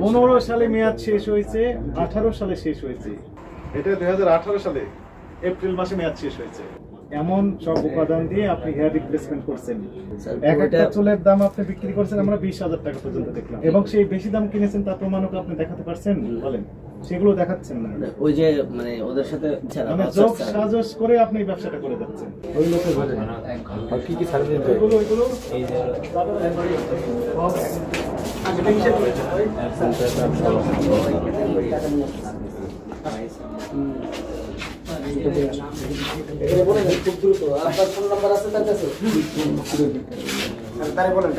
15 সালে মেয়াদ শেষ হয়েছে, 18 সালে শেষ হয়েছে। এটা 2018 সালে এপ্রিল মাসে মেয়াদ শেষ হয়েছে। এমন সব উপাদান দিয়ে আপনি হেয়ার রিপ্লেসমেন্ট করছেন। এক একটা চুলের দাম আপনি বিক্রি করছেন আমরা 20,000 টাকা পর্যন্ত দেখলাম, এবং সেই বেশি দাম কিনেছেন তার প্রমাণক আপনি দেখাতে পারছেন? বলেন, সেগুলো দেখাচ্ছেন না। ওই যে মানে ওদের সাথে মানে যোগ সাজস করে আপনি এই ব্যবসাটা করে যাচ্ছেন। ওই লোকের ভালো আর কি কি সার্ভিস এগুলো এই যে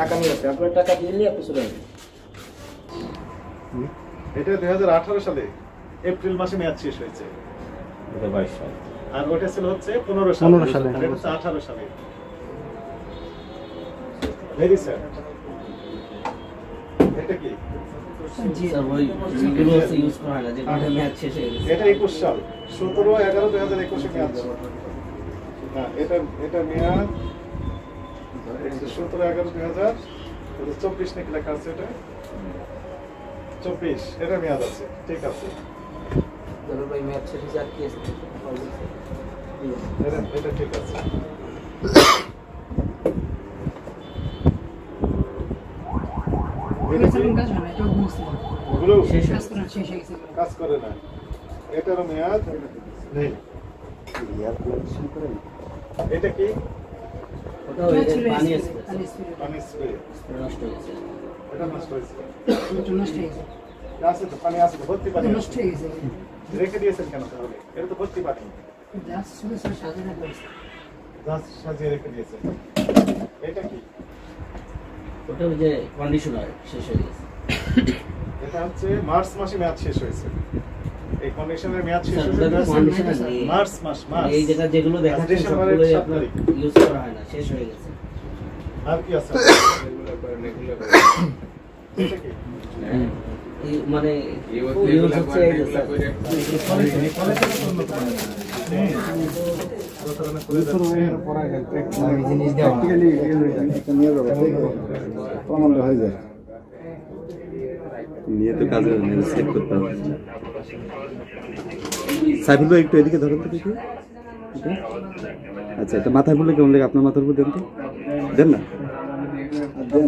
টাকা নিয়ে আসছে, আপনার টাকা দিয়ে নিয়ে আপনি চলে আসবেন। এটা 2018 সালে এপ্রিল মাসে মেয়াদ শেষ হয়েছে, আর ওটা ছিল হচ্ছে 15 সালে, আর এটা হচ্ছে 18 সালে। Very sir. এটা কি? স্যার ওই যেগুলো আছে ইউজ করা হয় না, যেগুলো মেয়াদ শেষ হয়ে গেছে। এটা 21 সাল, 17/11/2021 মেয়াদ। না, এটা মেয়াদ 17/11/2024 নাকি লেখা আছে? এটা 24, এটা মেয়াদ আছে, ঠিক আছে। ভাই মেয়াদ শেষ হয়েছে আর কি আছে? এটা ঠিক আছে। কাজ করে না, এটারও মেয়াদ নেই। এটা কি? পানি স্প্রে নষ্ট হয়েছে। এটা নষ্ট হয়েছে। আছে তো, পানি আছে তো, ভর্তি পানি নষ্ট হয়ে গেছে। রেখে দিয়েছেন কেন তাহলে? এটা তো ভর্তি পানি। সাজিয়ে রেখে দিয়েছেন। এটা কি? ওটা ওই যে কন্ডিশনার শেষ হয়ে গেছে। এটা হচ্ছে মার্চ মাসে মেয়াদ শেষ হয়েছে। এই কন্ডিশনের মেয়াদ শেষ হয়েছে মার্চ মাস। এই যেটা যেগুলো দেখাচ্ছেন সবগুলোই আপনার ইউজ করা হয় না, শেষ হয়ে গেছে। আর কি আছে? এটা কি? এই মানে ইউজ হচ্ছে এই যে স্যার জিনিস দেওয়া হয়ে যায় নিয়ে তো কাজে সেট করতে হবে। সাইফুল ভাই একটু এদিকে ধরেন তো দেখি। আচ্ছা, এটা মাথায় বললে কেমন লাগে? আপনার মাথার উপর দেন তো, দেন না, দেন।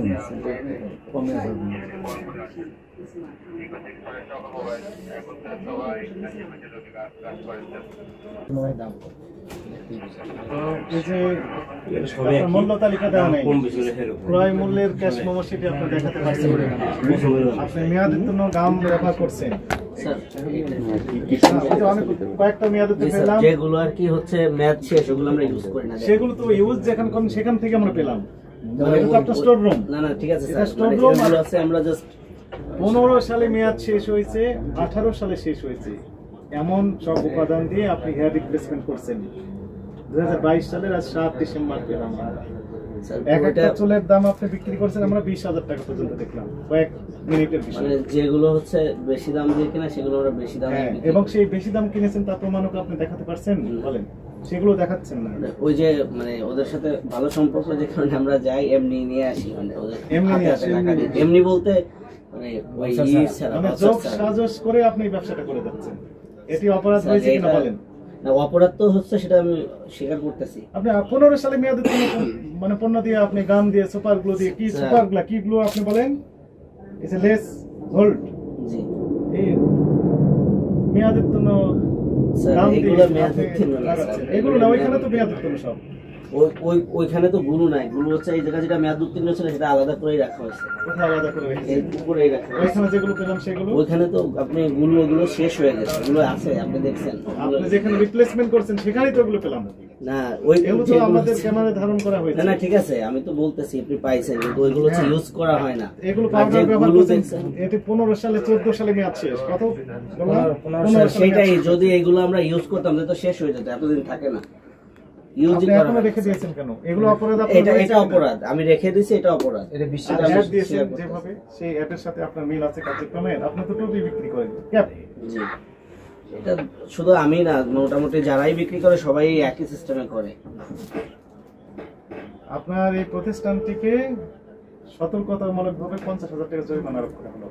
মূল্য তালিকা দেওয়া নেই, ক্রয় মূল্যের ক্যাশ মেমো সেটি আপনি দেখাতে পারছেন। আপনি মেয়াদের জন্য গাম ব্যবহার করছেন। কয়েকটা মেয়াদের পেলাম, যেগুলো আর কি হচ্ছে মেয়াদ শেষ, ওগুলো আমরা ইউজ করি না। সেগুলো তো ইউজ যেখানে করেন সেখান থেকে আমরা পেলাম। এটা তো আপনার স্টোর রুম। না না, ঠিক আছে স্যার, স্টোর রুম আছে। আমরা জাস্ট 15 সালে মেয়াদ শেষ হয়েছে, 18 সালে শেষ হয়েছে। এমন সব উপাদান দিয়ে আপনি হেয়ার রিপ্লেসমেন্ট করছেন। 2022 সালের আজ 7 ডিসেম্বর পেলাম। এক একটা চুলের দাম আপনি বিক্রি করছেন আমরা 20,000 টাকা পর্যন্ত দেখলাম, কয়েক মিনিটের বিষয়। মানে যেগুলো হচ্ছে বেশি দাম দিয়ে কিনা সেগুলো আমরা বেশি দামে, এবং সেই বেশি দাম কিনেছেন তার প্রমাণক আপনি দেখাতে পারছেন? বলেন, সেগুলো দেখাচ্ছেন না। ওই যে মানে ওদের সাথে ভালো সম্পর্ক, যে কারণে আমরা যাই এমনি নিয়ে আসি। মানে ওদের এমনি বলতে মানে ওই যোগ সাজস করে আপনি এই ব্যবসাটা করে যাচ্ছেন। এটি অপরাধ হয়েছে কিনা বলেন? না, অপরাধ তো হচ্ছে, সেটা আমি স্বীকার করতেছি। আপনি 15 সালে মেয়াদের জন্য মানে পণ্য দিয়ে আপনি গাম দিয়ে সুপার গ্লো দিয়ে, কি সুপার গ্লো, কি গ্লো আপনি বলেন? It's a leasehold. জি, এই মেয়াদের জন্য গাম দিয়ে এগুলো না, ওইখানে তো মেয়াদের জন্য সব ওইখানে তো গুলো নাই। গুলো হচ্ছে এই জায়গা যেটা মেয়াদ উত্তীর্ণ ছিল সেটা আলাদা করেই রাখা হয়েছে। কোথায় আলাদা করে রেখেছেন? উপরেই রাখা হয়েছে। ওইখানে যেগুলো পেলাম সেগুলো ওইখানে তো আপনি ওগুলো শেষ হয়ে গেছে, ওগুলো আছে, আপনি দেখছেন। আপনি যেখানে রিপ্লেসমেন্ট করছেন সেখানেই তো ওগুলো পেলাম না। এগুলো তো আমাদের ক্যামেরায় ধারণ করা হয়েছে। না ঠিক আছে, আমি তো বলতেছি আপনি পাইছেন, কিন্তু ওইগুলো হচ্ছে ইউজ করা হয় না। এগুলো পাউডার ব্যবহার করছেন। এটি 15 সালে 14 সালে মেয়াদ শেষ। কত? সেটাই, যদি এগুলো আমরা ইউজ করতাম তাহলে তো শেষ হয়ে যেত, এতদিন থাকে না। রেখে দিয়েছেন কেন? এগুলো অপরাধ। এটা অপরাধ, আমি রেখে দিয়েছি, এটা অপরাধ। এটা বিশ্বাস দিয়েছেন যেভাবে, সেই অ্যাপের সাথে আপনার মিল আছে কার্যক্রমের। আপনি তো টুপি বিক্রি করেন। জি, এটা শুধু আমি না, মোটামুটি যারাই বিক্রি করে সবাই একই সিস্টেমে করে। আপনার এই প্রতিষ্ঠানটিকে সতর্কতামূলকভাবে 50,000 টাকা জরিমানা আরোপ করা হলো।